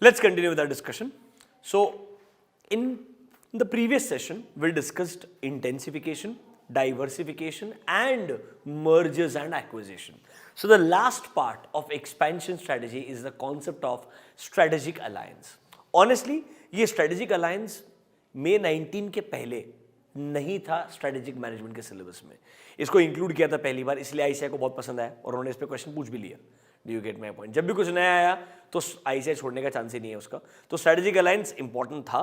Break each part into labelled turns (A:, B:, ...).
A: Let's continue with our discussion. So, in the previous session, we discussed intensification, diversification, and mergers and acquisition. So, the last part of expansion strategy is the concept of strategic alliance. Honestly, ये strategic alliance May 19 के पहले नहीं था strategic management के syllabus में. इसको include किया था पहली बार, इसलिए आईसीआई को बहुत पसंद आया और उन्होंने इस पे क्वेश्चन पूछ भी लिया. Do you get my point? जब भी कुछ नया आया तो आईसीआई छोड़ने का चांस ही नहीं है उसका. तो स्ट्रेटेजिक अलायंस इंपॉर्टेंट था,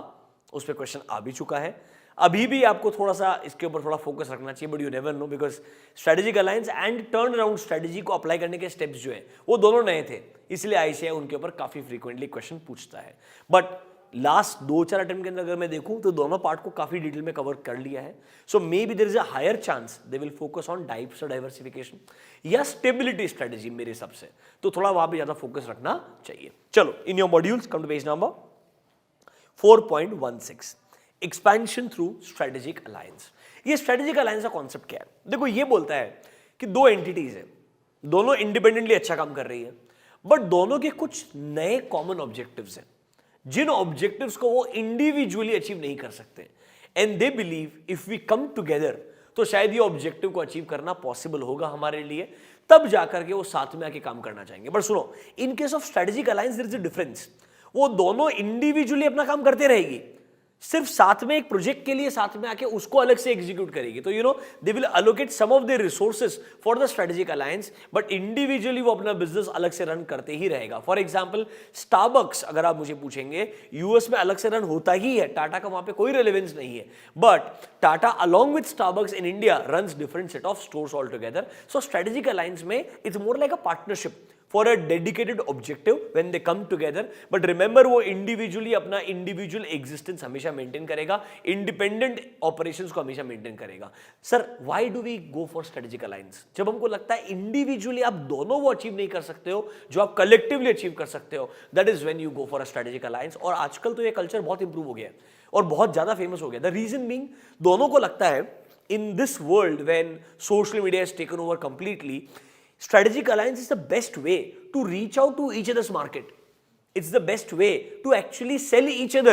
A: उस पर क्वेश्चन आ भी चुका है. अभी भी आपको थोड़ा सा इसके ऊपर थोड़ा फोकस रखना चाहिए, but you never know, because strategic alliance and turn around strategy को अप्लाई करने के स्टेप्स जो है वो दोनों नए थे, इसलिए आईसीआई उनके ऊपर काफी फ्रीक्वेंटली क्वेश्चन पूछता है. बट लास्ट 2-4 अटेम्प्ट के अंदर अगर मैं देखूं तो दोनों पार्ट को काफी डिटेल में कवर कर लिया है. So may be there is a higher chance they will focus on types of diversification या स्टेबिलिटी स्ट्रेटेजी मेरे हिसाब से, तो थोड़ा वहां पे ज्यादा फोकस रखना चाहिए. चलो, in your modules come to page number 4.16, expansion through strategic alliance. ये स्ट्रेटेजिक अलायंस का कॉन्सेप्ट क्या है? देखो, ये बोलता है कि दो एंटिटीज है, दोनों इंडिपेंडेंटली अच्छा काम कर रही है, बट दोनों के कुछ नए कॉमन ऑब्जेक्टिव्स हैं जिन ऑब्जेक्टिव्स को वो इंडिविजुअली अचीव नहीं कर सकते. And they believe if we come together तो शायद ये ऑब्जेक्टिव को अचीव करना पॉसिबल होगा हमारे लिए, तब जाकर के वो साथ में आके काम करना चाहेंगे. बट सुनो, in case of strategic alliance there is a difference. वो दोनों इंडिविजुअली अपना काम करते रहेगी, सिर्फ साथ में एक प्रोजेक्ट के लिए साथ में आके उसको अलग से एग्जीक्यूट करेगी. तो they will allocate some of their resources for the strategic alliance, but individually वो अपना बिजनेस अलग से रन करते ही रहेगा. फॉर एग्जांपल, स्टारबक्स अगर आप मुझे पूछेंगे, यूएस में अलग से रन होता ही है, टाटा का वहां पे कोई रेलेवेंस नहीं है, but Tata along with Starbucks in India runs different set of stores all together. So strategic alliance में it's more like a partnership for a dedicated objective when they come together. But remember, वो individually अपना individual existence हमेशा maintain करेगा, independent operations को हमेशा maintain करेगा. Sir, why do we go for strategic alliance? जब हमको लगता है individually आप दोनों वो achieve नहीं कर सकते हो जो आप collectively achieve कर सकते हो, that is when you go for a strategic alliance. और आजकल तो ये culture बहुत improve हो गया है और बहुत ज़्यादा famous हो गया. The reason being, दोनों को लगता है in this world when social media has taken over completely, strategic alliance is the best way to reach out to each other's market. It's the best way to actually sell each other,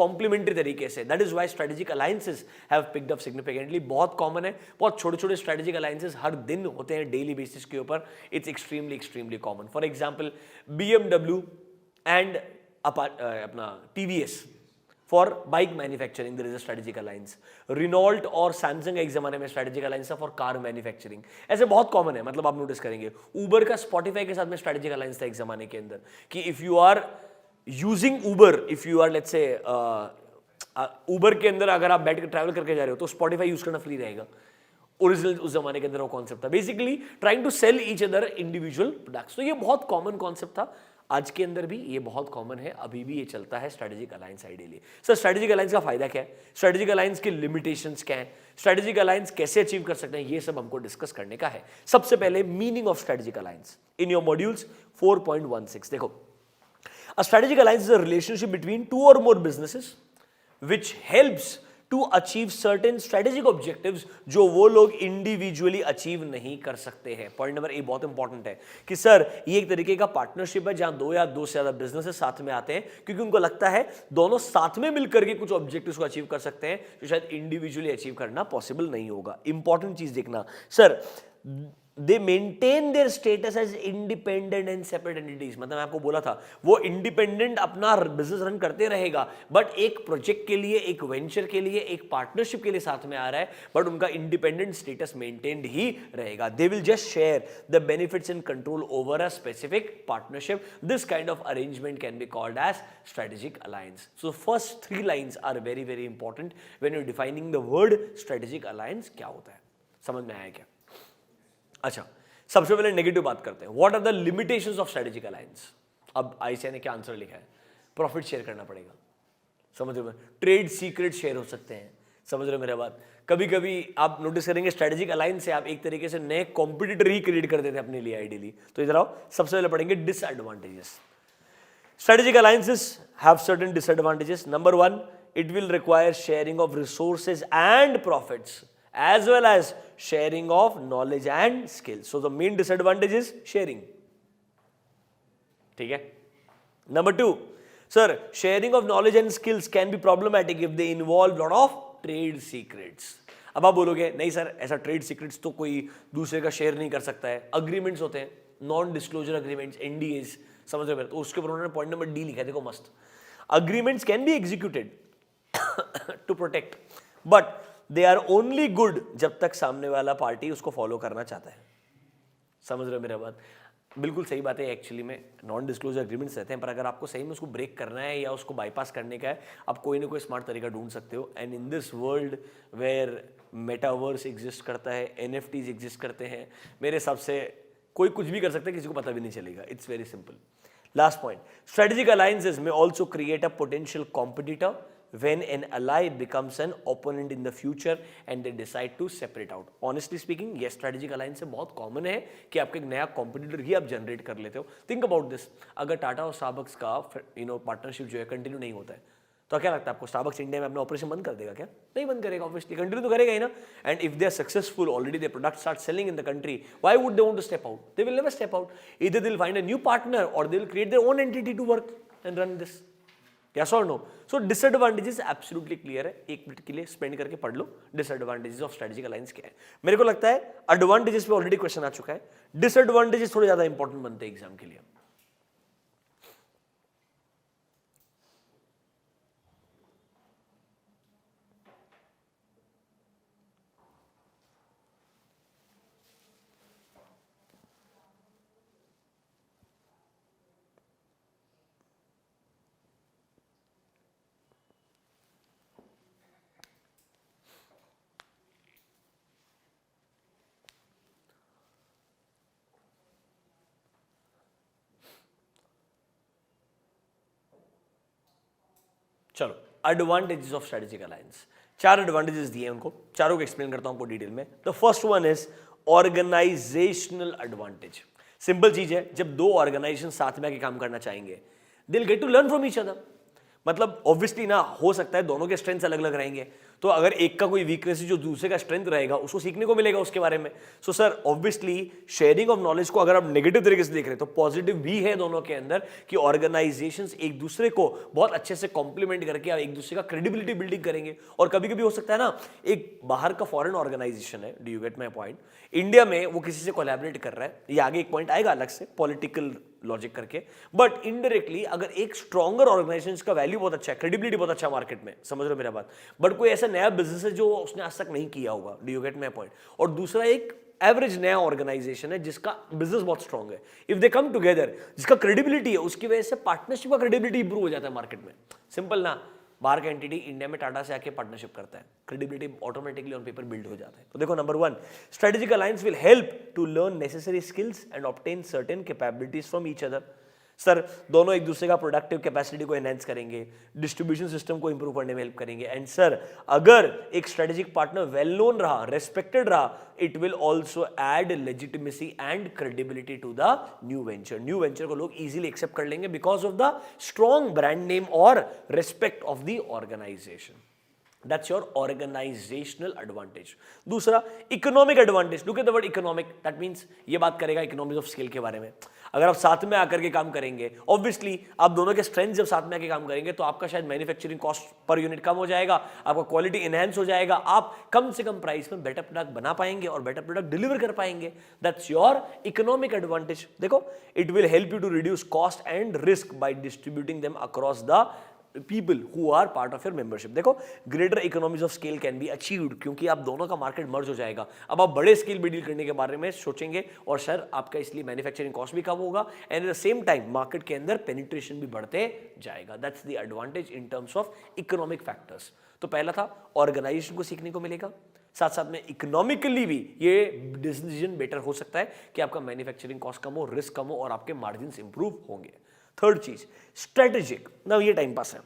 A: complementary तरीके से. That is why strategic alliances have picked up significantly. बहुत common है, बहुत छोटे-छोटे strategic alliances हर दिन होते हैं daily basis के ऊपर. It's extremely common. For example, BMW and अपना TVS for bike manufacturing there is a strategic alliance. Renault और सैमसंग एक जमाने में स्ट्रेटेजिक अलायंस था फॉर कार मैन्युफैक्चरिंग. ऐसे बहुत कॉमन है, मतलब आप नोटिस करेंगे. उबर का स्पॉटिफाई के साथ में स्ट्रेटेजिक अलायंस था एक जमाने के अंदर कि if you are using Uber, if you are let's say Uber के अंदर अगर आप बैठ के ट्रैवल करके जा रहे हो तो स्पॉटिफाई यूज करना फ्री रहेगा. ओरिजिनल उस जमाने के अंदर वो कॉन्सेप्ट था, basically trying to sell each other individual products. तो ये बहुत कॉमन कॉन्सेप्ट था, आज के अंदर भी ये बहुत कॉमन है, अभी भी ये चलता है strategic alliance ideally. Sir, strategic alliance का फायदा क्या है, स्ट्रेटेजिक अलायंस के लिमिटेशंस क्या है, स्ट्रेटेजिक अलायंस कैसे अचीव कर सकते हैं, ये सब हमको डिस्कस करने का है. सबसे पहले meaning of strategic alliance in your modules 4.16. देखो, a strategic alliance is a relationship between two or more businesses which helps to achieve certain strategic objectives जो वो लोग इंडिविजुअली अचीव नहीं कर सकते हैं. पॉइंट नंबर ए बहुत इंपॉर्टेंट है कि सर ये एक तरीके का पार्टनरशिप है जहां 2 या 2 से ज्यादा बिजनेसेस साथ में आते हैं क्योंकि उनको लगता है दोनों साथ में मिलकर के कुछ ऑब्जेक्टिव्स को अचीव कर सकते हैं जो शायद इंडिविजुअली अचीव करना पॉसिबल नहीं होगा. इंपॉर्टेंट चीज देखना, sir they maintain their status as independent and separate entities. मतलब मैं आपको बोला था वो इंडिपेंडेंट अपना बिजनेस रन करते रहेगा, बट एक प्रोजेक्ट के लिए, एक वेंचर के लिए, एक पार्टनरशिप के लिए साथ में आ रहा है, बट उनका इंडिपेंडेंट स्टेटस मेंटेन्ड ही रहेगा. They will just share the benefits and control over a specific partnership. This kind of arrangement can be called as strategic alliance. So first 3 lines are very important when you defining the word strategic alliance. क्या होता है, समझ में आया क्या? अच्छा, सबसे पहले नेगेटिव बात करते हैं. What are the limitations of strategic alliance? अब आईसीआई ने क्या आंसर लिखा है? प्रॉफिट शेयर करना पड़ेगा. समझ रहे हो? ट्रेड सीक्रेट शेयर हो सकते हैं. समझ रहे हो मेरा बात? कभी कभी आप नोटिस करेंगे स्ट्रेटेजिक अलायंस से आप एक तरीके से नए कॉम्पिटिटर ही क्रिएट कर देते हैं अपने लिए आइडियली. तो इधर आओ, सबसे पहले पढ़ेंगे disadvantages. Strategic alliances have certain disadvantages. Number 1, it will require sharing of resources and profits as well as sharing of knowledge and skills. So the main disadvantage is sharing. ठीक है. Number 2, sir sharing of knowledge and skills can be problematic if they involve lot of trade secrets. अब आप बोलोगे नहीं sir ऐसा trade secrets तो कोई दूसरे का शेयर नहीं कर सकता है, अग्रीमेंट्स होते हैं, नॉन डिस्क्लोजर अग्रीमेंट्स, एनडीएज, समझ रहे हो? तो उसके ऊपर उन्होंने पॉइंट नंबर डी लिखा है, देखो मस्त, agreements can be executed to protect but they are only good जब तक सामने वाला पार्टी उसको फॉलो करना चाहता है। समझ रहे हो मेरा बात? बिल्कुल सही बात है, एक्चुअली में नॉन डिस्क्लोजर एग्रीमेंट्स रहते हैं, पर अगर आपको सही में उसको ब्रेक करना है या उसको बाईपास करने का है, आप कोई ना कोई स्मार्ट तरीका ढूंढ सकते हो। And in this world where metaverse exist करता है, एनएफटीज एग्जिस्ट करते हैं, मेरे हिसाब से कोई कुछ भी कर सकता है, किसी को पता भी नहीं चलेगा। It's very simple. Last point, strategic alliances में also create a potential competitor when an ally becomes an opponent in the future and they decide to separate out. Honestly speaking, ये strategic alliance से बहुत common है कि आपके एक नया competitor ही आप generate कर लेते हो। Think about this, अगर टाटा और स्टारबक्स का पार्टनरशिप जो है कंटिन्यू नहीं होता है, तो क्या लगता है आपको स्टारबक्स इंडिया में अपना ऑपरेशन बंद कर देगा क्या? नहीं बंद करेगा, ऑब्वियसली कंटिन्यू तो करेगा ही ना। And if they are successful already, they product start selling in the country, why would they want to step out? They will never step out. Either they will find a new partner or they will create their own entity to work and run this. Yes or no? So disadvantages absolutely clear है, एक minute के लिए spend करके पढ़ लो disadvantages of strategic alliance क्या है। मेरे को लगता है advantages पे ऑलरेडी क्वेश्चन आ चुका है, disadvantages थोड़े ज्यादा इंपॉर्टेंट बनते हैं एग्जाम के लिए। चलो advantages of strategic alliance, 4 advantages दिए उनको, चारों को एक्सप्लेन करता हूं आपको डिटेल में। The first one is organizational advantage. Simple चीज है, जब दो ऑर्गेनाइजेशन साथ में आके काम करना चाहेंगे, they will get to learn from each other. मतलब ऑब्वियसली ना, हो सकता है दोनों के स्ट्रेंथ्स अलग अलग रहेंगे, तो अगर एक का कोई वीकनेस है जो दूसरे का स्ट्रेंथ रहेगा, उसको सीखने को मिलेगा उसके बारे में। So sir obviously sharing of knowledge को अगर आप नेगेटिव तरीके से देख रहे हैं तो पॉजिटिव भी है दोनों के अंदर, कि ऑर्गेनाइजेशंस एक दूसरे को बहुत अच्छे से कॉम्प्लीमेंट करके एक दूसरे का क्रेडिबिलिटी बिल्डिंग करेंगे। और कभी कभी हो सकता है ना, एक बाहर का फॉरेन ऑर्गेनाइजेशन है, do you get my point, India में वो किसी से कोलैबोरेट कर रहा है, ये आगे एक पॉइंट आएगा अलग से पॉलिटिकल लॉजिक करके, बट इनडायरेक्टली अगर एक स्ट्रॉन्गर ऑर्गेनाइजेशन का वैल्यू बहुत अच्छा है, क्रेडिबिलिटी बहुत अच्छा मार्केट में, समझ रहे हो मेरा बात, बट कोई ऐसा नया बिजनेस है जो उसने आज तक नहीं किया होगा, do you get my point, और दूसरा एक एवरेज नया ऑर्गेनाइजेशन है जिसका बिजनेस बहुत स्ट्रॉन्ग है, इफ दे कम टुगेदर, जिसका क्रेडिबिलिटी है, उसकी वजह से पार्टनरशिप का क्रेडिबिलिटी इंप्रूव हो जाता है मार्केट में। सिंपल ना, बाहर का एंटिटी इंडिया में टाटा से आके पार्टनरशिप करता है, credibility automatically on paper build हो जाता है। तो देखो, number 1, strategic alliance will help to learn necessary skills and obtain certain capabilities from each other. Sir दोनों एक दूसरे का प्रोडक्टिव कैपेसिटी को एनहांस करेंगे, डिस्ट्रीब्यूशन सिस्टम को इंप्रूव करने में हेल्प करेंगे। एंड सर अगर एक स्ट्रेटेजिक पार्टनर वेल नोन रहा, रेस्पेक्टेड रहा, it will also add legitimacy and credibility to the new venture. New venture को लोग इजीली एक्सेप्ट कर लेंगे because of the strong brand name और respect of the organisation. That's your organizational advantage. दूसरा, economic advantage. Look at the word economic, that means ये बात करेगा economics of scale के बारे में। अगर आप साथ में आकर के काम करेंगे, ऑब्वियसली आप दोनों के स्ट्रेंथ जब साथ में आकर काम करेंगे तो आपका शायद मैन्युफैक्चरिंग कॉस्ट पर यूनिट कम हो जाएगा, आपका क्वालिटी एनहांस हो जाएगा, आप कम से कम प्राइस में बेटर प्रोडक्ट बना पाएंगे और बेटर प्रोडक्ट डिलीवर कर पाएंगे। That's your economic advantage. देखो, it will help you to reduce cost and risk by distributing them across the people who are part of your membership। देखो, greater economies of scale can be achieved क्योंकि आप दोनों का market मर्ज हो जाएगा। अब आप बड़े स्केल पे डील करने के बारे में सोचेंगे और सर आपका इसलिए मैन्युफैक्चरिंग कॉस्ट भी कम होगा and at the same time market के अंदर पेनिट्रेशन भी बढ़ते जाएगा। That's the advantage in terms of economic factors. तो पहला था ऑर्गेनाइजेशन को सीखने को मिलेगा, साथ साथ में इकोनॉमिकली भी ये डिसीजन बेटर हो सकता है कि आपका मैन्युफैक्चरिंग कॉस्ट कम हो, रिस्क कम हो और आपके मार्जिन इंप्रूव होंगे। थर्ड चीज, स्ट्रेटेजिक। ना ये टाइम पास है,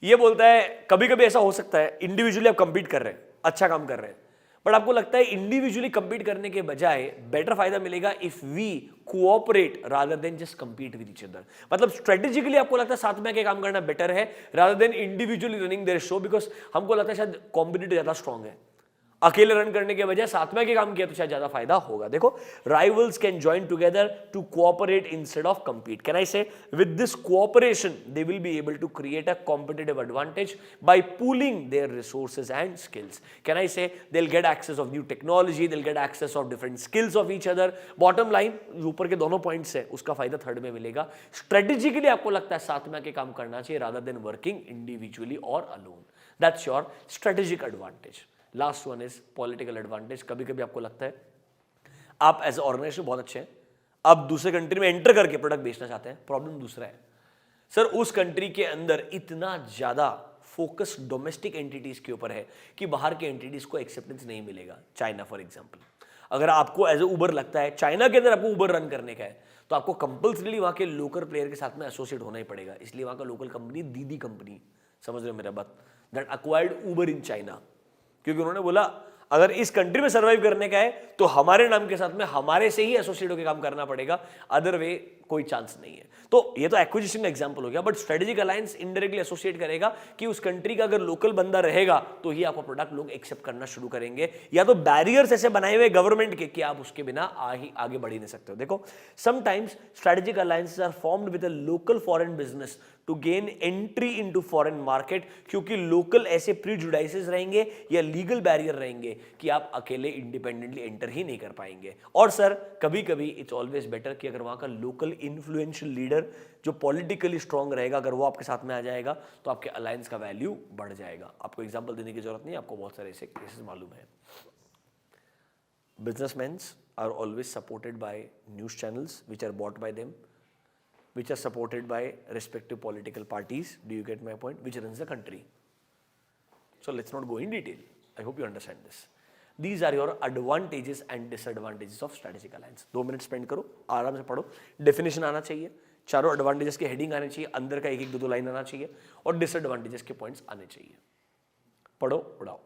A: ये बोलता है कभी कभी ऐसा हो सकता है इंडिविजुअली आप कंपीट कर रहे हैं, अच्छा काम कर रहे हैं, बट आपको लगता है इंडिविजुअली कंपीट करने के बजाय बेटर फायदा मिलेगा if we cooperate rather than just compete with each other. मतलब स्ट्रेटेजिकली आपको लगता है साथ में आके काम करना बेटर है rather than individually running their show, because हमको लगता है शायद कॉम्पिटिटर ज्यादा स्ट्रांग है। अकेले रन करने के बजाय साथ में के काम किया तो शायद ज्यादा फायदा होगा। देखो, rivals can join together to cooperate instead of compete. Can I say with this cooperation they will be able to create a competitive advantage by pooling their resources and skills. Can I say they'll get access of new technology, they'll get access of different skills of each other. Bottom line, ऊपर के दोनों points है उसका फायदा third में मिलेगा। Strategically आपको लगता है साथ में आके काम करना चाहिए rather than working individually or alone. That's your strategic advantage. Last one is political advantage. कभी कभी आपको लगता है आप एज ऑर्गेनाइजेशन बहुत अच्छे हैं, आप दूसरे कंट्री में एंटर करके प्रोडक्ट बेचना चाहते हैं, प्रॉब्लम दूसरा है सर, उस कंट्री के अंदर इतना ज्यादा फोकस डोमेस्टिक एंटिटीज के ऊपर है कि बाहर के एंटिटीज को एक्सेप्टेंस नहीं मिलेगा। चाइना फॉर एग्जांपल, अगर आपको एज ए उबर लगता है चाइना के अंदर आपको उबर रन करने का है तो आपको कंपल्सरीली वहां के लोकल प्लेयर के साथ में एसोसिएट होना ही पड़ेगा। इसलिए वहां का लोकल कंपनी दीदी कंपनी, समझ रहे हो मेरा बात, that acquired Uber in China, क्योंकि उन्होंने बोला अगर इस कंट्री में सर्वाइव करने का है तो हमारे नाम के साथ में हमारे से ही एसोसिएट होकर काम करना पड़ेगा, अदर वे कोई चांस नहीं है। तो ये तो एक्विजिशन का एग्जांपल हो गया, but strategic alliance indirectly associate करेगा कि उस कंट्री का अगर लोकल बंदा रहेगा तो ही आपका प्रोडक्ट लोग एक्सेप्ट करना शुरू करेंगे, या तो बैरियर्स ऐसे बनाए हुए गवर्नमेंट के कि आप उसके बिना आगे बढ़ ही नहीं सकते हो। देखो, sometimes strategic alliances are formed with a local foreign business to gain entry into foreign market, क्योंकि लोकल ऐसे प्रीजुडाइसेस रहेंगे या लीगल बैरियर रहेंगे कि आप अकेले इंडिपेंडेंटली एंटर ही नहीं कर पाएंगे। और सर कभी कभी इट्स ऑलवेज बेटर कि अगर वहां का लोकल इन्फ्लुएंशियल लीडर जो पॉलिटिकली स्ट्रांग रहेगा, अगर वो आपके साथ में आ जाएगा तो आपके अलायंस का वैल्यू बढ़ जाएगा। आपको एग्जांपल देने की जरूरत नहीं, आपको बहुत सारे ऐसे केसेस मालूम है। Businessman are always supported by news channels which are bought by them, which are supported by respective political parties. Do you get my point? Which runs the country. So let's not go in detail. I hope you understand this. These are your advantages and disadvantages of strategic alliance. 2 minute spend करो, आराम से पढ़ो, definition आना चाहिए, चारों advantages की heading आनी चाहिए, अंदर का एक एक 2 लाइन आना चाहिए और डिसएडवांटेजेस के पॉइंट्स आने चाहिए। पढ़ो उड़ाओ।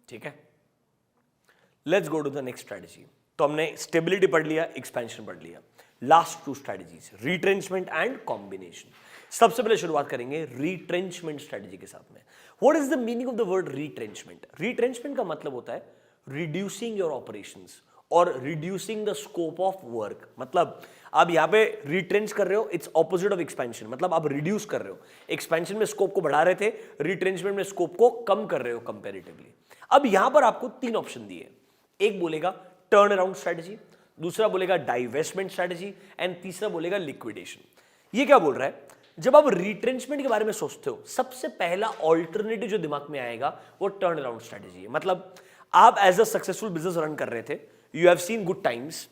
A: ठीक है, let's go to the next strategy. तो हमने स्टेबिलिटी पढ़ लिया, एक्सपेंशन पढ़ लिया, last 2 strategies retrenchment and combination. सबसे पहले शुरुआत करेंगे रिट्रेंचमेंट स्ट्रेटजी के साथ में। What is the meaning of the word retrenchment? Retrenchment का मतलब होता है रिड्यूसिंग योर ऑपरेशंस और reducing the scope of work. मतलब आप यहां पे रिट्रेंच कर रहे हो, इट्स ऑपोजिट ऑफ एक्सपेंशन, मतलब आप रिड्यूस कर रहे हो। एक्सपेंशन में स्कोप को बढ़ा रहे थे, रिट्रेंचमेंट में स्कोप को कम कर रहे हो कंपैरेटिवली। अब यहां पर आपको 3 ऑप्शन दिए, एक बोलेगा टर्न अराउंड स्ट्रेटजी, दूसरा बोलेगा डाइवेस्टमेंट स्ट्रेटजी एंड तीसरा बोलेगा लिक्विडेशन। ये क्या बोल रहा है? जब आप रिट्रेंचमेंट के बारे में सोचते हो, सबसे पहला ऑल्टरनेटिव जो दिमाग में आएगा वो टर्न अराउंड स्ट्रेटजी है। मतलब आप as a successful business run कर रहे थे, you have seen good times,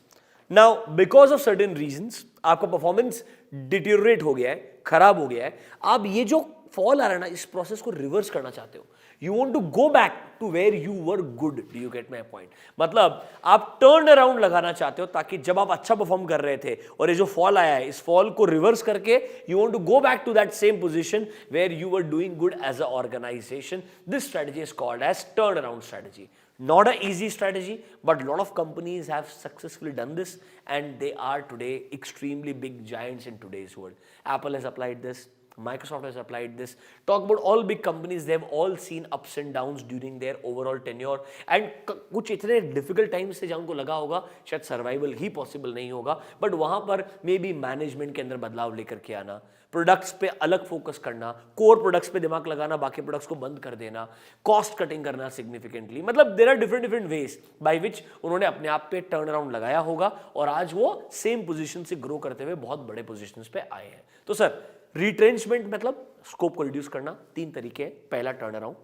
A: now because of certain reasons आपका परफॉर्मेंस डिटेरियोरेट हो गया है, खराब हो गया है। आप ये जो फॉल आ रहा है ना, इस प्रोसेस को रिवर्स करना चाहते हो। You want to go back to where you were good. Do you get my point? मतलब आप टर्न अराउंड लगाना चाहते हो ताकि जब आप अच्छा परफॉर्म कर रहे थे और ये जो फॉल आया है, इस फॉल को रिवर्स करके you want to go back to that same position where you were doing good as a organization. This strategy is called as turn around strategy. Not an easy strategy, but a lot of companies have successfully done this and they are today extremely big giants in today's world. Apple has applied this, Microsoft has applied this. Talk about all big companies, they have all seen ups and downs during their overall tenure. And कुछ इतने difficult times से जहाँ उनको लगा होगा शायद survival ही possible नहीं होगा, but वहाँ पर मे बी मैनेजमेंट के अंदर बदलाव लेकर के आना, प्रोडक्ट्स पे अलग फोकस करना, कोर प्रोडक्ट्स पे दिमाग लगाना, बाकी प्रोडक्ट्स को बंद कर देना, कॉस्ट कटिंग करना सिग्निफिकेंटली, मतलब there are different different ways by which उन्होंने अपने आप पे टर्न अराउंड लगाया होगा और आज वो सेम पोजीशन से ग्रो करते हुए बहुत बड़े पोजीशंस पे आए हैं। तो सर रिट्रेंचमेंट मतलब स्कोप को रिड्यूस करना, 3 तरीके हैं। पहला टर्न अराउंड,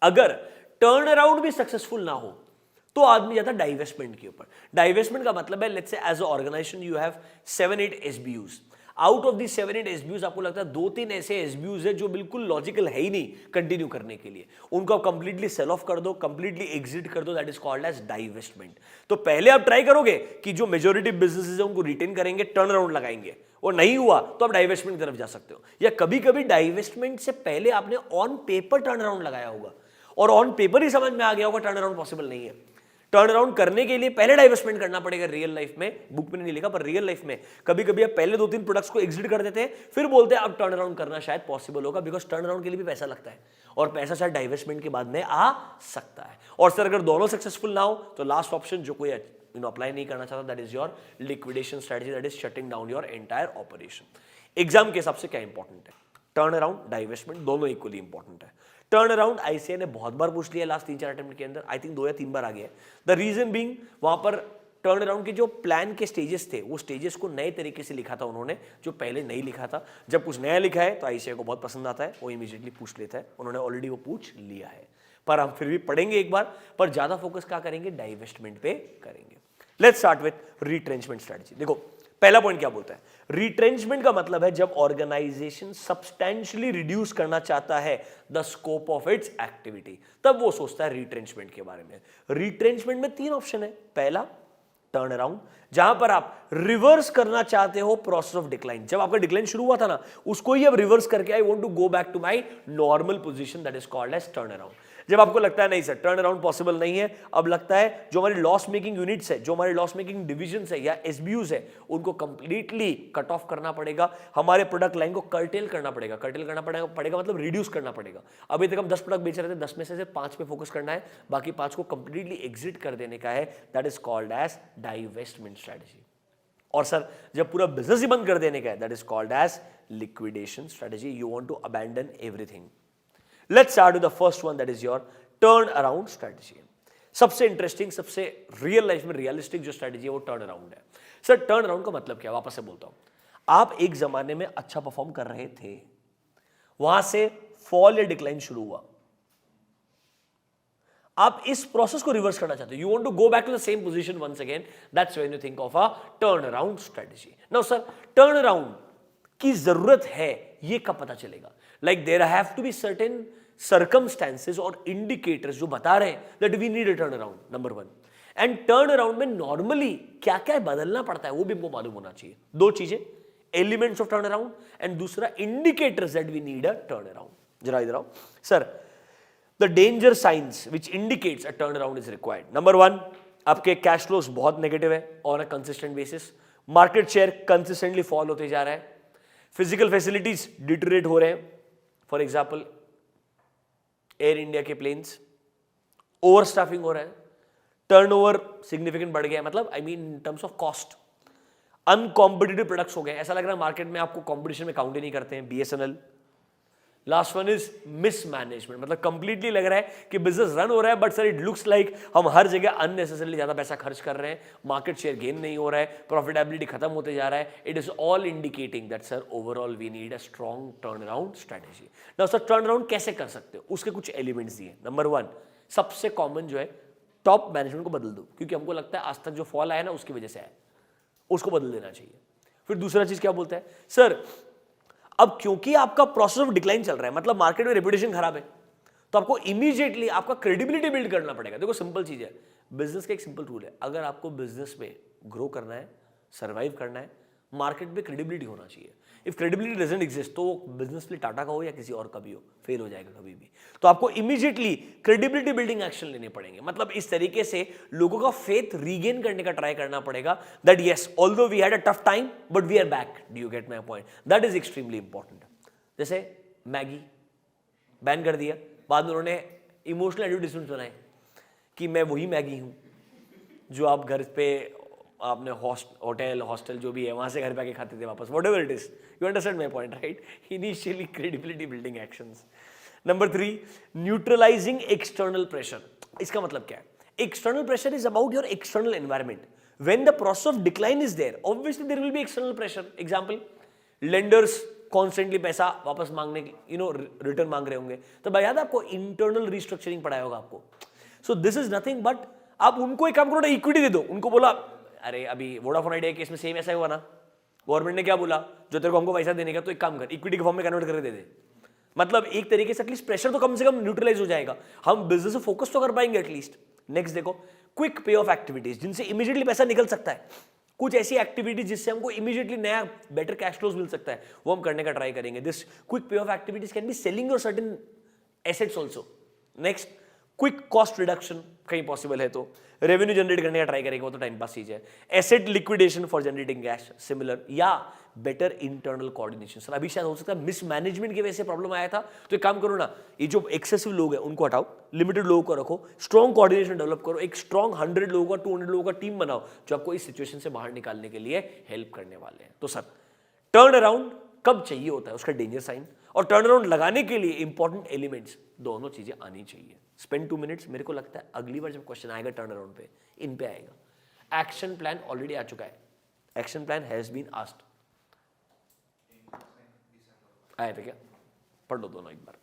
A: अगर टर्न अराउंड भी सक्सेसफुल ना हो तो आदमी जाता है डाइवेस्टमेंट के ऊपर। डाइवेस्टमेंट का मतलब है let's say as a organization you have 7-8 SBUs, out of the 7-8 SBUs आपको लगता है 2-3 ऐसे एसबीयूज है जो बिल्कुल लॉजिकल है ही नहीं कंटिन्यू करने के लिए, उनको आप कंप्लीटली सेल ऑफ कर दो, कंप्लीटली एग्जिट कर दो, that is called as divestment. तो पहले आप ट्राई करोगे कि जो मेजॉरिटी बिजनेसेस है उनको रिटेन करेंगे, टर्न अराउंड लगाएंगे, और नहीं हुआ तो आप डाइवेस्टमेंट की तरफ जा सकते हो। या कभी कभी डाइवेस्टमेंट से पहले आपने ऑन पेपर टर्न अराउंड लगाया होगा और ऑन पेपर ही समझ में आ गया होगा टर्न अराउंड पॉसिबल नहीं है। टर्न अराउंड करने के लिए पहले डाइवेस्टमेंट करना पड़ेगा रियल लाइफ में, बुक में नहीं लिखा पर रियल लाइफ में कभी कभी आप पहले 2-3 प्रोडक्ट्स को एग्जिट कर देते हैं, फिर बोलते हैं अब टर्न अराउंड करना शायद पॉसिबल होगा, बिकॉज टर्न अराउंड के लिए भी पैसा लगता है और पैसा शायद डाइवेस्टमेंट के बाद में आ सकता है। और सर अगर दोनों सक्सेसफुल ना हो तो लास्ट ऑप्शन जो कोई अप्लाई नहीं करना चाहता, that is your liquidation strategy, that is shutting down your entire operation. Exam के हिसाब से क्या इंपॉर्टेंट है? टर्न अराउंड, डाइवेस्टमेंट दोनों इक्वली इंपॉर्टेंट है। टर्न अराउंड आईसीआई ने बहुत बार पूछ लिया लास्ट 3-4 अटेम्प्ट के अंदर, आई थिंक 2 या 3 बार आ गया। द रीजन बीइंग वहां पर टर्न अराउंड के जो प्लान के स्टेजेस थे वो स्टेजेस को नए तरीके से लिखा था उन्होंने, जो पहले नहीं लिखा था। जब कुछ नया लिखा है तो आईसीआई को बहुत पसंद आता है, वो इमीडिएटली पूछ लेता है, उन्होंने ऑलरेडी वो पूछ लिया है, पर हम फिर भी पढ़ेंगे एक बार, पर ज्यादा फोकस क्या करेंगे? डाइवेस्टमेंट पे करेंगे। Let's start with retrenchment strategy. देखो पहला पॉइंट क्या बोलता है? रिट्रेंचमेंट का मतलब है जब ऑर्गेनाइजेशन सब्सटेंशियली रिड्यूस करना चाहता है the scope of its activity, तब वो सोचता है रिट्रेंचमेंट के बारे में। रिट्रेंचमेंट में 3 ऑप्शन है। पहला टर्न अराउंड, जहां पर आप रिवर्स करना चाहते हो प्रोसेस ऑफ डिक्लाइन। जब आपका डिक्लाइन शुरू हुआ था ना, उसको ही अब रिवर्स करके I want to go back to my normal position, that is called as turn around. जब आपको लगता है नहीं सर टर्न अराउंड पॉसिबल नहीं है, अब लगता है जो हमारी लॉस मेकिंग यूनिट्स है, जो हमारे लॉस मेकिंग डिविजन्स है या एसबीयूज है, उनको कंप्लीटली कट ऑफ करना पड़ेगा, हमारे प्रोडक्ट लाइन को कर्टेल करना पड़ेगा। कर्टेल करना पड़ेगा मतलब रिड्यूस करना पड़ेगा। अभी तक हम 10 प्रोडक्ट बेच रहे थे, 10 में से 5 पे फोकस करना है, बाकी 5 को कंप्लीटली एग्जिट कर देने का है, that is called as divestment strategy. और सर जब पूरा बिजनेस ही बंद कर देने का है, that is called as liquidation strategy. You want to abandon everything. Let's start with the first one, that is your turn around strategy. सबसे इंटरेस्टिंग, सबसे रियल लाइफ में रियलिस्टिक जो स्ट्रेटजी है वो टर्न अराउंड है। सर टर्न अराउंड का मतलब क्या? वापस से बोलता हूं, आप एक जमाने में अच्छा परफॉर्म कर रहे थे, वहां से फॉल या डिक्लाइन शुरू हुआ, आप इस प्रोसेस को रिवर्स करना चाहते हो, you want to go back to the same position once again, that's when you think of a turn around strategy. Now sir turn around की जरूरत है ये कब पता चलेगा? Like there have to be certain circumstances और indicators जो बता रहे हैं that we need a turn around, number 1। and turn around में normally क्या क्या बदलना पड़ता है वो भी हमको मालूम होना चाहिए। 2 चीजें, elements of turn around and दूसरा indicators that we need a turn around। जरा इधर आओ sir, the danger signs which indicates a turn around is required। number 1, आपके कैश फ्लोज बहुत नेगेटिव है on a consistent basis, market share consistently fall होते जा रहा है, फिजिकल फैसिलिटीज डिटोरेट हो रहे हैं, फॉर एग्जाम्पल एयर इंडिया के प्लेन्स, ओवर स्टाफिंग हो रहा है, टर्नओवर सिग्निफिकेंट बढ़ गया, मतलब I mean in terms of cost, uncompetitive products हो गए, ऐसा लग रहा है मार्केट में आपको कंपटीशन में काउंट ही नहीं करते हैं, BSNL. Last one is mismanagement, मतलब कंप्लीटली लग रहा है कि बिजनेस रन हो रहा है but sir it looks like हम हर जगह अननेसेसरली ज्यादा पैसा खर्च कर रहे हैं, मार्केट शेयर गेन नहीं हो रहा है, प्रॉफिटेबिलिटी खत्म होते जा रहा है। It is all indicating that sir overall we need a strong turn around strategy. Now sir turn around कैसे कर सकते हो, उसके कुछ एलिमेंट्स दिए। नंबर 1 सबसे कॉमन जो है, टॉप मैनेजमेंट को बदल दो, क्योंकि हमको लगता है आज तक जो फॉल आया ना उसकी वजह से आया, उसको बदल देना चाहिए। फिर दूसरा चीज क्या बोलता है, सर अब क्योंकि आपका प्रोसेस ऑफ डिक्लाइन चल रहा है, मतलब मार्केट में रेपुटेशन खराब है, तो आपको इमीडिएटली आपका क्रेडिबिलिटी बिल्ड करना पड़ेगा। देखो सिंपल चीज है, बिजनेस का एक सिंपल रूल है, अगर आपको बिजनेस में ग्रो करना है, सर्वाइव करना है, मार्केट में क्रेडिबिलिटी होना चाहिए। इफ क्रेडिबिलिटी डजंट एग्जिस्ट तो बिजनेस पे टाटा का हो या किसी और का भी हो, फेल हो जाएगा कभी भी। तो आपको इमीडिएटली क्रेडिबिलिटी बिल्डिंग एक्शन लेने पड़ेंगे, मतलब इस तरीके से लोगों का फेथ रीगेन करने का ट्राई करना पड़ेगा, that yes although we had a tough time but we are back. Do you get my point? That is extremely important. जैसे मैगी बैन कर दिया, बाद में उन्होंने इमोशनल एडवर्टाइजमेंट बनाए कि मैं वही मैगी हूँ जो आप घर पे आपने होटल हॉस्टल जो भी है वहाँ से घर पे आके खाते थे वापस, what ever it is, you understand my point right? Initially credibility building actions. Number 3, neutralising external pressure. इसका मतलब क्या है? External pressure is about your external environment. When the process of decline is there, obviously there will be external pressure. Example, lenders constantly पैसा वापस मांगने की return मांग रहे होंगे, तो भाई याद आपको इंटरनल रिस्ट्रक्चरिंग पढ़ाया होगा आपको. So this is nothing but आप उनको एक काम करो ना, इक्विटी दे दो. उनको बोला अरे अभी वोडाफोन आइडिया केस में सेम ऐसा हुआ ना, गवर्नमेंट ने क्या बोला, जो तेरे को हमको पैसा देने का तो एक काम कर इक्विटी के फॉर्म में कन्वर्ट करके दे दे. मतलब एक तरीके से एटलीस्ट प्रेशर तो कम से कम न्यूट्रलाइज हो जाएगा, हम बिजनेस से फोकस तो कर पाएंगे एटलीस्ट. नेक्स्ट देखो, क्विक पे ऑफ एक्टिविटीज जिनसे इमीडिएटली पैसा निकल सकता है. कुछ ऐसी एक्टिविटीज जिससे हमको इमीडिएटली नया बेटर कैश फ्लोज मिल सकता है, वो हम करने का ट्राई करेंगे. दिस क्विक पे of activities can be selling your certain assets also. Next, quick cost reduction कहीं पॉसिबल है तो रेवेन्यू जनरेट करने का ट्राई करेंगे, वो तो टाइम पास चीज है. Asset liquidation for generating cash similar, या बेटर इंटरनल कोऑर्डिनेशन. सर अभी शायद हो सकता है मिसमैनेजमेंट की वजह से प्रॉब्लम आया था, तो एक काम करो ना, ये जो एक्सेसिव लोग हैं उनको हटाओ, लिमिटेड लोगों को रखो, स्ट्रॉन्ग कोऑर्डिनेशन डेवलप करो, एक स्ट्रॉन्ग 100 लोगों का 200 लोगों का टीम बनाओ जो आपको इस सिचुएशन से बाहर निकालने के लिए हेल्प करने वाले हैं. तो सर टर्न अराउंड कब चाहिए होता है, उसका डेंजर साइन, और टर्न अराउंड लगाने के लिए इंपॉर्टेंट एलिमेंट्स दोनों चीजें आनी चाहिए. Spend 2 minutes. मेरे को लगता है अगली बार जब क्वेश्चन आएगा टर्न अराउंड पे, इन पे आएगा. एक्शन प्लान ऑलरेडी आ चुका है, action plan has been asked. आए थे क्या? पढ़ लो दोनों एक बार.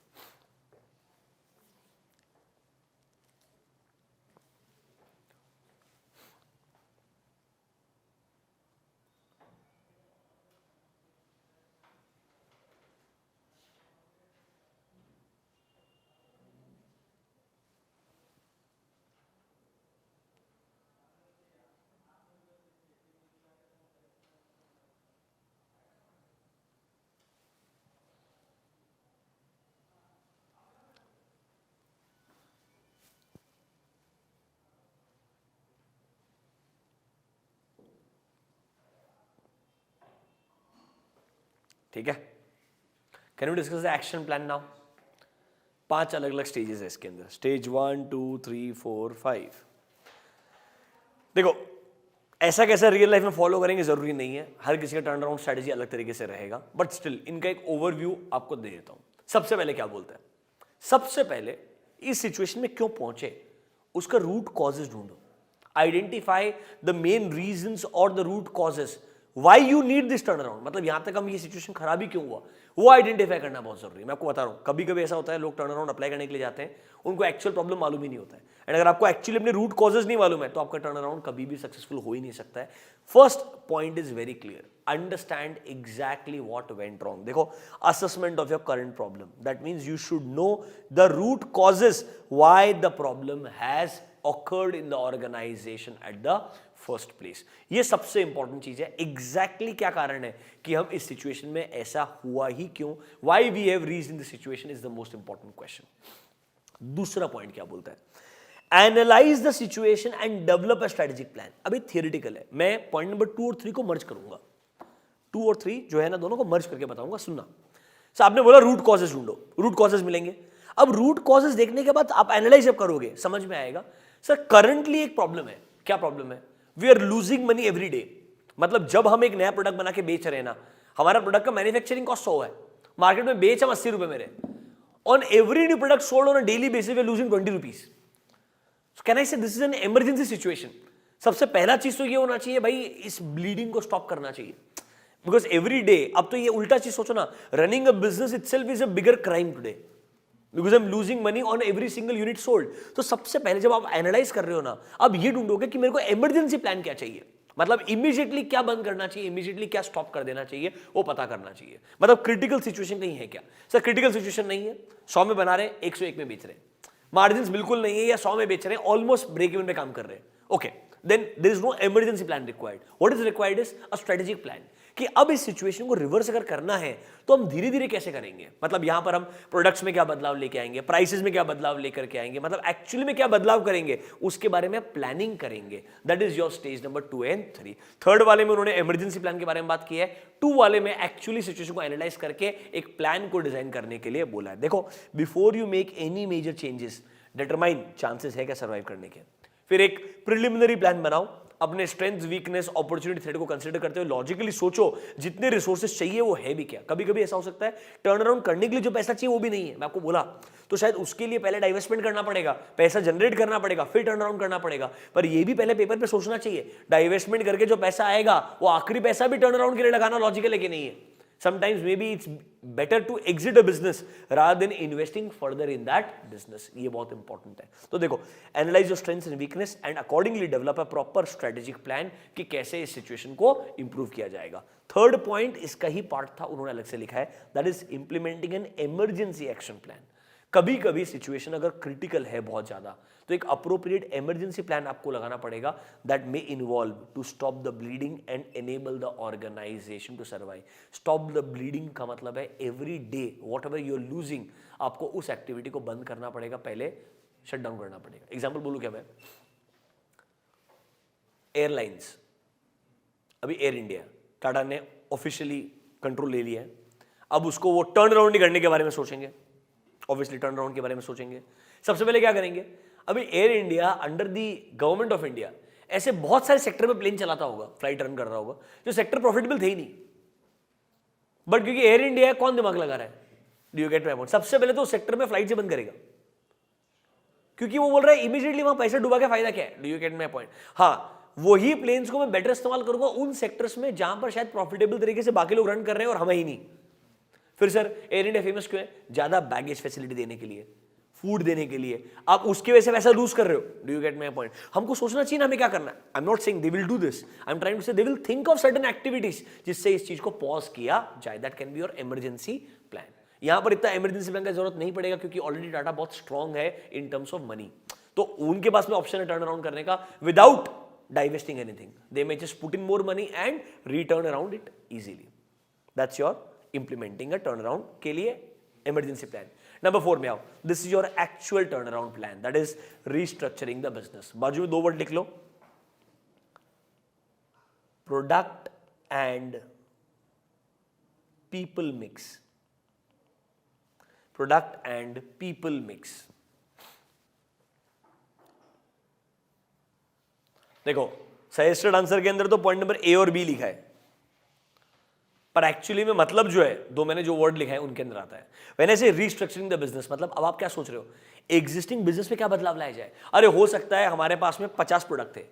A: ठीक है, can we discuss the action plan now. 5 अलग अलग स्टेजेस है इसके अंदर. स्टेज 1 2 3 4 5. देखो ऐसा कैसा रियल लाइफ में फॉलो करेंगे जरूरी नहीं है, हर किसी का टर्न अराउंड स्ट्रेटेजी अलग तरीके से रहेगा, बट स्टिल इनका एक ओवरव्यू आपको दे देता हूं. सबसे पहले क्या बोलता है, सबसे पहले इस सिचुएशन में क्यों पहुंचे उसका रूट कॉजेज ढूंढो. आइडेंटिफाई द मेन रीजंस और the root causes Why you need this turnaround. मतलब यहां तक हम ये सिचुएशन खराब ही क्यों हुआ वो आइडेंटिफाई करना बहुत जरूरी है. मैं आपको बता रहा हूं, कभी कभी ऐसा होता है लोग टर्न अराउंड अप्लाई करने के लिए जाते हैं, उनको एक्चुअल प्रॉब्लम मालूम ही नहीं होता है. एंड अगर आपको एक्चुअली अपने रूट कॉजेज नहीं मालूम है तो आपका टर्न अराउंड कभी भी सक्सेसफुल हो ही नहीं सकता है. First point is very clear, understand exactly what went wrong. देखो, assessment of your current problem, that means you should know the root causes why the problem has occurred in the organization at the first place. ये सबसे important चीज है. Exactly क्या कारण है कि हम इस सिचुएशन में ऐसा हुआ ही क्यों, why we have reached in the situation is the most important question. दूसरा पॉइंट क्या बोलता है, analyse the situation and develop a strategic plan. अभी थियोरेटिकल है, मैं पॉइंट नंबर 2 और 3 को मर्ज करूंगा. 2 और 3 जो है ना, दोनों को मर्ज करके बताऊंगा. सुनना, सो आपने बोला रूट कॉजेज ढूंढो, रूट कॉजेज मिलेंगे. अब रूट कॉजेज देखने के बाद आप एनालाइज जब करोगे समझ में आएगा सर करंटली एक प्रॉब्लम है. क्या प्रॉब्लम है? We are losing money every day. मतलब जब हम एक नया प्रोडक्ट बना के बेच रहे हैं ना, हमारा प्रोडक्ट का मैन्युफैक्चरिंग कॉस्ट 100 है, मार्केट में बेच हम 80 रुपए मेरे. On every new product sold on a daily basis we are losing 20 rupees. Can I say this is an emergency situation. सबसे पहला चीज तो ये होना चाहिए भाई, इस ब्लीडिंग को स्टॉप करना चाहिए. बिकॉज एवरी डे, अब तो ये उल्टा चीज सोचो ना, running a business itself is a bigger crime today because I'm losing money on every single unit sold. तो सबसे पहले जब आप एनालाइज कर रहे हो ना, अब ये ढूंढोगे कि मेरे को इमरजेंसी प्लान क्या चाहिए. मतलब इमीडिएटली क्या बंद करना चाहिए, इमीडिएटली क्या स्टॉप कर देना चाहिए, वो पता करना चाहिए. मतलब क्रिटिकल सिचुएशन कहीं है क्या? सर क्रिटिकल सिचुएशन नहीं है, 100 में बना रहे हैं, 101 में बेच रहे हैं, मार्जिन बिल्कुल नहीं है, या 100 में बेच रहे हैं, ऑलमोस्ट ब्रेक इवन पे काम कर रहे हैं. Okay, then there is no emergency plan required. What is required is a strategic plan. कि अब इस सिचुएशन को रिवर्स अगर करना है तो हम धीरे धीरे कैसे करेंगे। मतलब यहां पर हम प्रोडक्ट्स में क्या बदलाव लेके आएंगे, प्राइसेस में क्या बदलाव लेकर के आएंगे, मतलब एक्चुअली में क्या बदलाव करेंगे उसके बारे में प्लानिंग करेंगे। That is your stage number 2 and 3। Third वाले में उन्होंने इमरजेंसी प्लान के बारे में बात की है, 2 वाले में एक्चुअली सिचुएशन को एनालाइज करके एक प्लान को डिजाइन करने के लिए बोला है। देखो, before you make any major changes determine chances है क्या सर्वाइव करने के। फिर एक प्रिलिमिनरी प्लान बनाओ, अपने स्ट्रेंथ, वीकनेस, अपॉर्चुनिटी, थ्रेट को कंसीडर करते हुए लॉजिकली सोचो जितने रिसोर्सेज चाहिए वो है भी क्या। कभी कभी ऐसा हो सकता है टर्न अराउंड करने के लिए जो पैसा चाहिए वो भी नहीं है, मैं आपको बोला, तो शायद उसके लिए पहले डाइवेस्टमेंट करना पड़ेगा, पैसा जनरेट करना पड़ेगा, फिर टर्न अराउंड करना पड़ेगा। पर ये भी पहले पेपर पे सोचना चाहिए, डाइवेस्टमेंट करके जो पैसा आएगा वो आखिरी पैसा भी टर्न अराउंड के लिए लगाना लॉजिकल है कि नहीं है। Sometimes maybe it's better to exit a business rather than investing further in that business. ये बहुत इंपॉर्टेंट है। तो देखो, analyse your strengths and weakness and accordingly develop a proper strategic plan कि कैसे इस सिचुएशन को इंप्रूव किया जाएगा। थर्ड पॉइंट इसका ही पार्ट था, उन्होंने अलग से लिखा है, that is implementing an emergency action plan. कभी कभी सिचुएशन अगर क्रिटिकल है बहुत ज्यादा तो एक अप्रोप्रिएट इमरजेंसी प्लान आपको लगाना पड़ेगा that may involve to stop the bleeding and enable the organisation to survive. Stop the bleeding का मतलब है every day whatever you are losing, आपको उस एक्टिविटी को बंद करना पड़ेगा, पहले शट डाउन करना पड़ेगा। एग्जाम्पल बोलूं क्या मैं, एयरलाइंस, अभी एयर इंडिया, टाटा ने ऑफिशियली कंट्रोल ले लिया है, अब उसको वो टर्न अराउंड नहीं करने के बारे में सोचेंगे, ऑब्वियसली टर्न अराउंड के बारे में सोचेंगे। सबसे पहले क्या करेंगे, अभी air India under the government of India ऐसे बहुत सारे सेक्टर में प्लेन चलाता होगा, फ्लाइट रन कर रहा होगा, जो सेक्टर प्रॉफिटेबल थे ही नहीं, बट क्योंकि एयर इंडिया है कौन दिमाग लगा रहा है, do you get my point. सबसे पहले तो उस सेक्टर में फ्लाइट से बंद करेगा, क्योंकि वो बोल रहा है इमीडिएटली वहां पैसे डुबा के फायदा क्या है, do you get my point. हाँ, वही प्लेन्स को मैं बेटर इस्तेमाल करूंगा उन सेक्टर्स में जहां पर शायद प्रॉफिटेबल तरीके से बाकी लोग रन कर रहे हैं और हमें ही नहीं। फिर सर एयर इंडिया फेमस क्यों है, ज्यादा बैगेज फैसिलिटी देने के लिए, फूड देने के लिए, आप उसकी वजह से पैसा लूज कर रहे हो, do you get my point. हमको सोचना चाहिए ना हमें क्या करना है। I am not saying they will do this, I am trying to say they will think of certain activities जिससे इस चीज को पॉज किया जाए, that can be your emergency plan. यहां पर इतना इमरजेंसी प्लान का जरूरत नहीं पड़ेगा क्योंकि ऑलरेडी टाटा बहुत स्ट्रॉन्ग है इन टर्म्स ऑफ मनी, तो उनके पास में ऑप्शन है टर्न अराउंड करने का without divesting anything. They may just put in more money and return around it easily. That's your implementing a turnaround के लिए emergency plan। Number 4 में आओ, this is your actual turnaround plan, that is restructuring the business। बाजू में 2 word लिख लो, product and people mix, product and people mix। देखो, suggested answer के अंदर तो पॉइंट नंबर ए और बी लिखा है, पर एक्चुअली में मतलब जो है, दो मैंने जो वर्ड लिखा है उनके अंदर आता है। व्हेन आई से रीस्ट्रक्चरिंग द बिजनेस, मतलब अब आप क्या सोच रहे हो, एग्जिस्टिंग बिजनेस में क्या बदलाव लाया जाए। अरे हो सकता है हमारे पास में 50 प्रोडक्ट थे,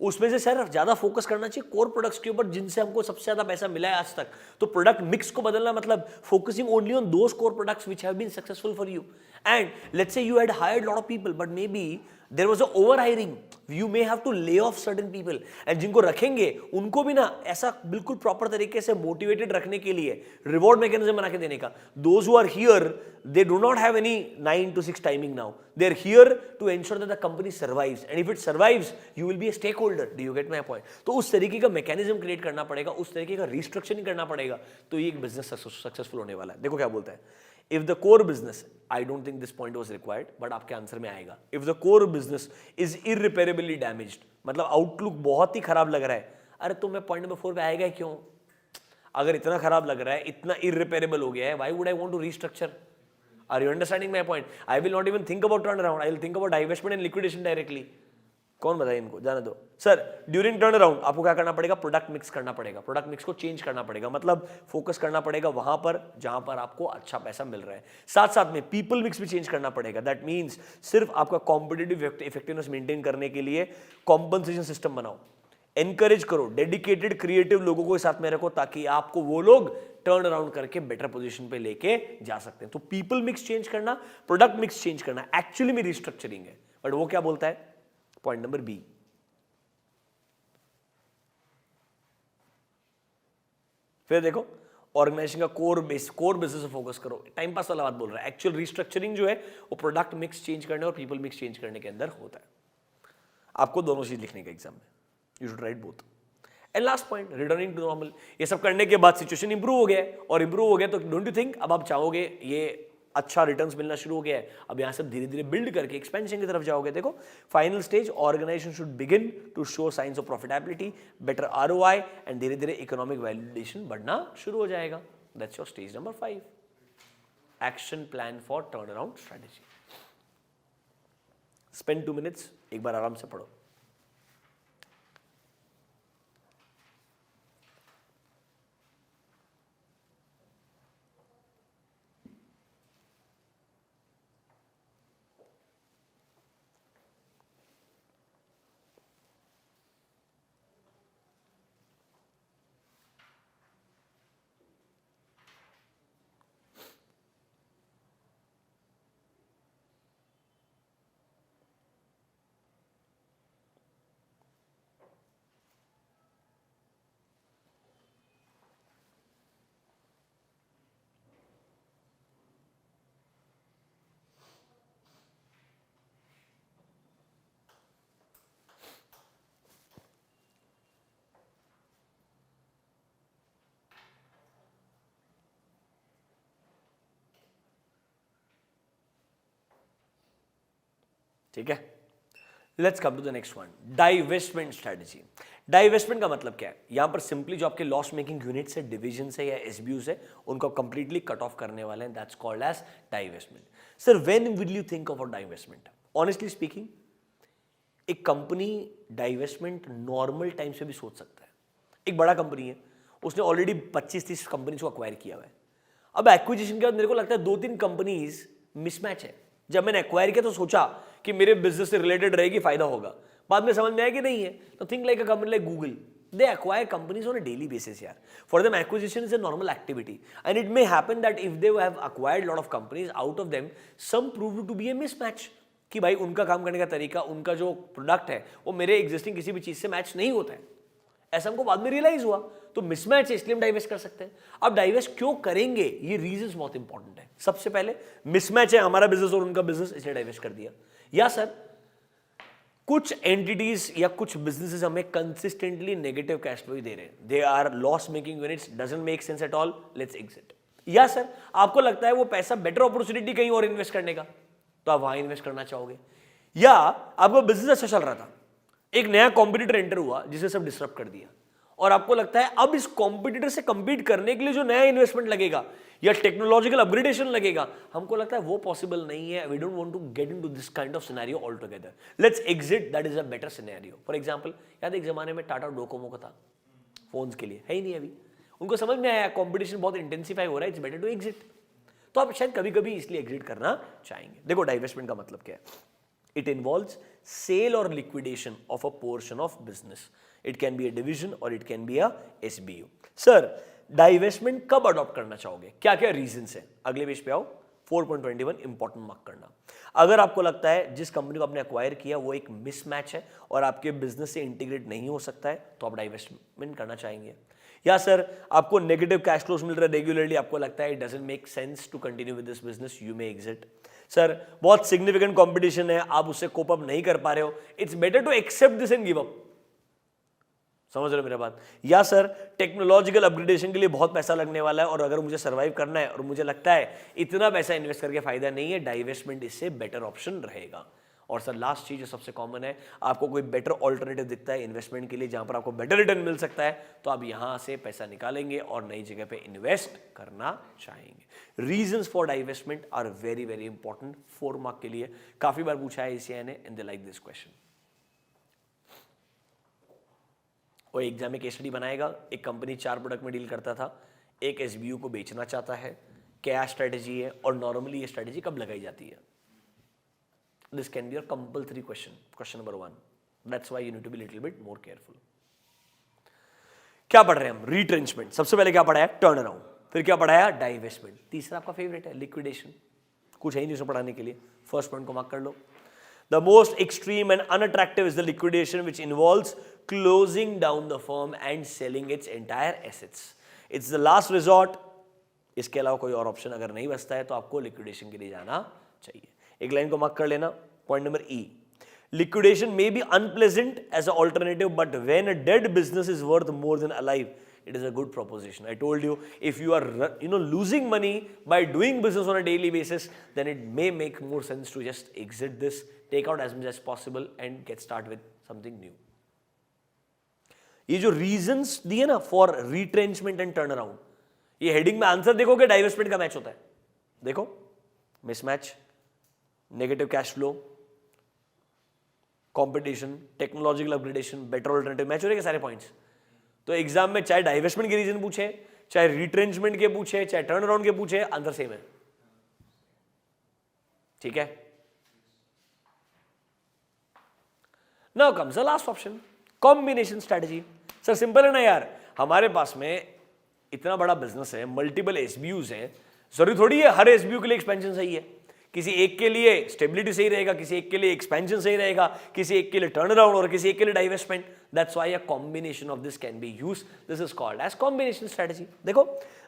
A: उसमें से सर ज्यादा फोकस करना चाहिए कोर प्रोडक्ट्स के ऊपर जिनसे हमको सबसे ज्यादा पैसा मिला है आज तक, तो प्रोडक्ट मिक्स को बदलना मतलब focusing only on those core products which have been successful for you. And let's say you had hired lot of people but may be there was a over hiring, you may have to lay off certain people, and जिनको रखेंगे उनको भी ना ऐसा बिल्कुल proper तरीके से motivated रखने के लिए रिवॉर्ड मैकेनिज्म बना के देने का। Those who are here they do not have any 9 to 6 timing now, they are here to ensure that the company survives, and if it survives you will be a stakeholder, do you get my point. तो उस तरीके का mechanism create करना पड़ेगा, उस तरीके का restructuring करना पड़ेगा, तो ये एक बिजनेस सक्सेसफुल होने वाला है। देखो क्या बोलता है, if the core business, I don't think this point was required but आपके आंसर में आएगा, if the core business is irreparably damaged, मतलब आउटलुक बहुत ही खराब लग रहा है। अरे तो मैं पॉइंट नंबर 4 पे आएगा क्यों, अगर इतना खराब लग रहा है, इतना इररिपेरेबल हो गया है, why would I want to restructure. Are you understanding my point. I will not even think about turn around, I will think about divestment and liquidation directly. कौन बताए इनको, जाने दो। सर ड्यूरिंग टर्न अराउंड आपको क्या करना पड़ेगा, product mix करना पड़ेगा, प्रोडक्ट मिक्स को चेंज करना पड़ेगा, मतलब फोकस करना पड़ेगा वहां पर जहां पर आपको अच्छा पैसा मिल रहा है। साथ साथ में पीपल मिक्स भी चेंज करना पड़ेगा, दैट मींस सिर्फ आपका कॉम्पिटिटिव इफेक्टिवनेस मेंटेन करने के लिए कॉम्पनसेशन सिस्टम बनाओ, एनकरेज करो, डेडिकेटेड क्रिएटिव लोगों को साथ में रखो ताकि आपको वो लोग टर्न अराउंड करके बेटर पोजीशन पे लेके जा सकते हैं। तो पीपल मिक्स चेंज करना, प्रोडक्ट मिक्स चेंज करना एक्चुअली में रिस्ट्रक्चरिंग है, बट वो क्या बोलता है, पॉइंट नंबर बी। फिर देखो, ऑर्गेनाइजेशन का कोर बिजनेस पे फोकस करो, टाइम पास वाला बात बोल रहा है। एक्चुअल रिस्ट्रक्चरिंग जो है वो प्रोडक्ट मिक्स चेंज करने और पीपल मिक्स चेंज करने के अंदर होता है। आपको दोनों चीज लिखने का एग्जाम में, you should write both. And last point, returning to normal. ये सब करने के बाद सिचुएशन इंप्रूव हो गया है, और इंप्रूव हो गया तो डोंट यू थिंक अब आप चाहोगे ये अच्छा रिटर्न्स मिलना शुरू हो गया है, अब यहां से धीरे धीरे बिल्ड करके एक्सपेंशन की तरफ जाओगे। देखो final stage, organisation should begin to show signs of profitability, better ROI, and धीरे धीरे इकोनॉमिक वैल्यूएशन बढ़ना शुरू हो जाएगा। That's your stage number 5, action plan for turn around strategy. Spend 2 minutes, एक बार आराम से पढ़ो। ठीक है, let's come to the next one, divestment strategy. Divestment का मतलब क्या है? यहां पर सिंपली जो आपके लॉस मेकिंग यूनिट्स है, डिविजन है या एसबीयूज है, उनको कंप्लीटली कट ऑफ करने वाले हैं। That's called as divestment. Sir when will you think of divestment? Honestly speaking, एक कंपनी डाइवेस्टमेंट नॉर्मल टाइम से भी सोच सकता है। एक बड़ा कंपनी है, उसने ऑलरेडी 25-30 कंपनीज को अक्वायर किया हुआ है। अब एक्विजिशन के बाद मेरे को लगता है 2-3 कंपनीज मिसमैच है। जब मैंने एक्वायर किया तो सोचा कि मेरे बिजनेस से रिलेटेड रहेगी, फायदा होगा, बाद में समझ में आया कि नहीं है। तो think like a company like Google, they acquire companies on a daily basis यार. For them acquisition is a normal activity and it may happen that if they have acquired a lot of companies, out of them some proved to be a mismatch कि भाई उनका काम करने का तरीका, उनका जो प्रोडक्ट है वो मेरे एग्जिस्टिंग किसी भी चीज से मैच नहीं होता है, ऐसा हमको बाद में रियलाइज हुआ। तो मिसमैच है, इसलिए हम डाइवेस्ट कर सकते हैं। अब डाइवेस्ट क्यों करेंगे, ये रीजंस बहुत इंपॉर्टेंट है। सबसे पहले मिसमैच है हमारा बिजनेस और उनका बिजनेस, इसलिए डाइवेस्ट कर दिया। या सर कुछ एंटिटीज या कुछ बिजनेसेस हमें कंसिस्टेंटली नेगेटिव कैश फ्लो दे रहे हैं, they are loss making units, doesn't make sense at all, let's exit. या सर आपको लगता है वो पैसा बेटर अपॉर्चुनिटी कहीं और इन्वेस्ट करने का, तो आप वहां इन्वेस्ट करना चाहोगे। या आपका बिजनेस अच्छा चल रहा था, एक नया कॉम्पिटिटर एंटर हुआ जिसे सब डिस्टर्ब कर दिया, और आपको लगता है अब इस कॉम्पिटिटर से कंपीट करने के लिए जो नया इन्वेस्टमेंट लगेगा या टेक्नोलॉजिकल अपग्रेडेशन लगेगा, हमको लगता है वो पॉसिबल नहीं है। We don't want to get into this kind of scenario all together, let's exit, that is a better scenario. For example, याद एक जमाने में टाटा डोकोमो का था फोन्स के लिए, है ही नहीं अभी, उनको समझ में आया कॉम्पिटिशन बहुत इंटेंसिफाई हो रहा है, इट्स बेटर टू एग्जिट। तो आप शायद कभी कभी इसलिए एग्जिट करना चाहेंगे। देखो डाइवेस्टमेंट का मतलब क्या है, it involves sale or liquidation of a portion of business. It can be a division or it can be a SBU. Sir, divestment कब अडॉप्ट करना चाहोगे, क्या क्या रीजंस है? अगले पेज पे आओ, 4.21 इंपॉर्टेंट मार्क करना। अगर आपको लगता है जिस कंपनी को आपने अक्वायर किया वो एक मिसमैच है और आपके बिजनेस से इंटीग्रेट नहीं हो सकता है, तो आप डाइवेस्टमेंट करना चाहेंगे। या सर आपको नेगेटिव कैश फ्लोज मिल रहा है रेगुलरली, आपको लगता है it doesn't make sense to continue with this business, you may exit. Sir बहुत सिग्निफिकेंट कंपटीशन है, आप उससे कोप अप नहीं कर पा रहे हो, it's better to accept this and give up. समझ रहे हो मेरा बात? या सर टेक्नोलॉजिकल अपग्रेडेशन के लिए बहुत पैसा लगने वाला है और अगर मुझे सर्वाइव करना है और मुझे लगता है इतना पैसा इन्वेस्ट करके फायदा नहीं है, डाइवेस्टमेंट इससे बेटर ऑप्शन रहेगा। और सर लास्ट चीज जो सबसे कॉमन है, आपको कोई बेटर ऑल्टरनेटिव दिखता है इन्वेस्टमेंट के लिए जहां पर आपको बेटर रिटर्न मिल सकता है, तो आप यहां से पैसा निकालेंगे और नई जगह पे इन्वेस्ट करना चाहेंगे। Reasons for divestment are very very important, 4 mark के लिए काफी बार पूछा है एसीआई ने, and they like this question. वो एग्जाम में केस स्टडी बनाएगा, एक कंपनी 4 प्रोडक्ट में डील करता था, एक एसबीयू को बेचना चाहता है, क्या स्ट्रेटेजी है और नॉर्मली ये स्ट्रेटेजी कब लगाई जाती है। This can be your compulsory question, question number 1. That's why you need to be little bit more careful. क्या पढ़ रहे हैं हम? रिट्रेंचमेंट। सबसे पहले क्या पढ़ाया? Turn around. फिर क्या पढ़ाया? डाइवेस्टमेंट। तीसरा आपका फेवरेट है लिक्विडेशन, कुछ है ही नहीं उसमें पढ़ाने के लिए, फर्स्ट पॉइंट को मार्क कर लो। The most extreme and unattractive is the liquidation which involves closing down the firm and selling its entire assets. It's the last resort. इसके अलावा कोई और ऑप्शन अगर नहीं बचता है तो आपको लिक्विडेशन के लिए जाना चाहिए। एक लाइन को मार्क कर लेना, point number E, Liquidation may be unpleasant as an alternative, but when a dead business is worth more than alive, it is a good proposition. I told you, if you are losing money by doing business on a daily basis, then it may make more sense to just exit this, take out as much as possible and get start with something new. ये जो reasons दिए ना for retrenchment and turn around, ये heading में answer देखोगे डाइवर्समेंट का match होता है. देखो, mismatch, negative cash flow, competition, technological upgradation, better alternative, match हो रहे सारे पॉइंट्स. तो एग्जाम में चाहे डाइवर्समेंट के रीजन पूछे, चाहे रिट्रेंचमेंट के पूछे, चाहे टर्न अराउंड के पूछे, आंसर सेम है. ठीक है. Now comes the last option, combination strategy. Sir simple है ना यार, हमारे पास में इतना बड़ा बिजनेस है, मल्टीपल एसबीयूज हैं, जरूरी थोड़ी है हर एसबीयू के लिए एक्सपेंशन सही है. किसी एक के लिए स्टेबिलिटी सही रहेगा, किसी एक के लिए एक्सपेंशन सही रहेगा, किसी एक के लिए टर्न अराउंड और किसी एक के लिए divestment. That's why a combination of this can be used. This is called as combination strategy. देखो,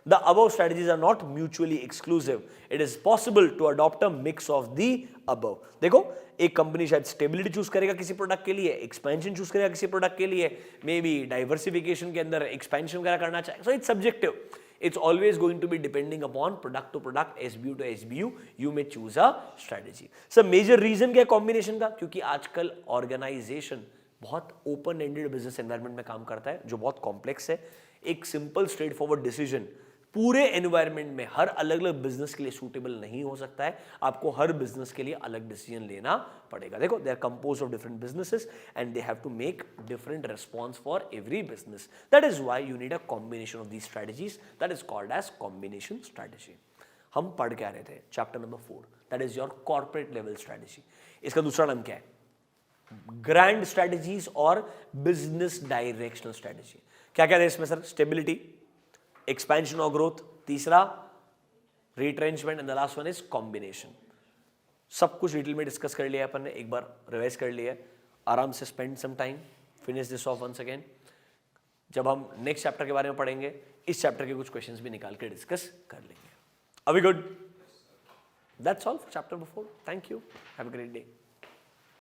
A: the above strategies are not mutually exclusive. It is possible to adopt a mix of the above. देखो, एक company शायद stability choose करेगा किसी product के लिए, expansion choose करेगा किसी प्रोडक्ट के लिए, मे बी डाइवर्सिफिकेशन के अंदर एक्सपेंशन वगैरह करना चाहे. So it's subjective. It's always going to be depending upon product to product, SBU to SBU. You may choose a strategy. So major reason क्या है combination का? क्योंकि आजकल organization बहुत open ended business environment में काम करता है, जो बहुत complex है. एक simple straightforward decision पूरे एनवायरमेंट में हर अलग अलग बिजनेस के लिए सूटेबल नहीं हो सकता है. आपको हर बिजनेस के लिए अलग डिसीजन लेना पड़ेगा. देखो, they are composed of different businesses and they have to make different response for every business. That is why you need a combination of these strategies. That is called as combination strategy. हम पढ़ के आ रहे थे chapter number 4, that is your corporate level strategy. इसका दूसरा नाम क्या है? ग्रैंड स्ट्रेटजीज और बिजनेस डायरेक्शनल स्ट्रेटजी. क्या क्या है इसमें सर? स्टेबिलिटी, एक्सपेंशन और ग्रोथ, तीसरा retrenchment and the last one is combination. सब कुछ डिटेल में डिस्कस कर लिया अपन ने, एक बार रिवाइज कर लिया. आराम से spend some time, finish this off once again. जब हम नेक्स्ट चैप्टर के बारे में पढ़ेंगे, इस चैप्टर के कुछ क्वेश्चंस भी निकाल के डिस्कस कर लेंगे. Are we good? That's all for chapter number 4. Thank you. Have a great day.